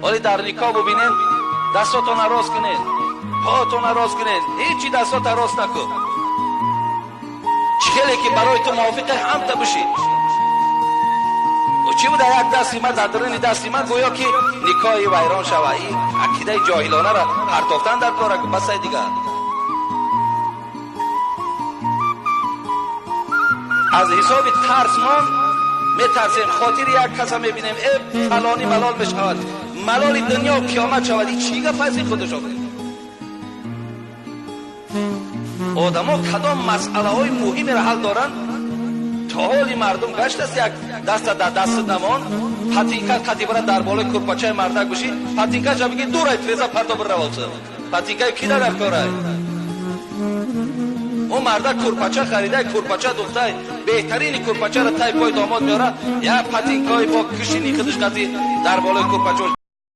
ولی در نکاح ببینین دستاتون راست کنین، پاتون راست کنین، هیچی دستات راست نکن. چهلی که برای تو موافقه هم تا بشی. و چی بوده یک دستی من در درون دستی من گویا که نکاحی ویران شوه. این عقیده جاهلانه را پرتافتن در کار بس دیگه. از حساب ترس ما میترسیم خاطر یک کس میبینیم ای فلانی ملال بشود، ملال دنیا و قیامت شود. این چی گفت از این خودش آخه؟ آدم ها کدام مسئله های مهمی را حل دارن تا حالی مردم گشت است یک دست در دست نمان پتینکه قطعی برای در بالای کرپاچه مردک بشی پتینکه جا بگی دور های تریزه پردا بر روالسه پتینکه کی در کار های اون مردک کرپاچه خریده کرپاچه دخته بهترین کرپاچه را تای پای داماد میاره یا پتینکه با کشینی خودش قطعی در بالای کرپاچه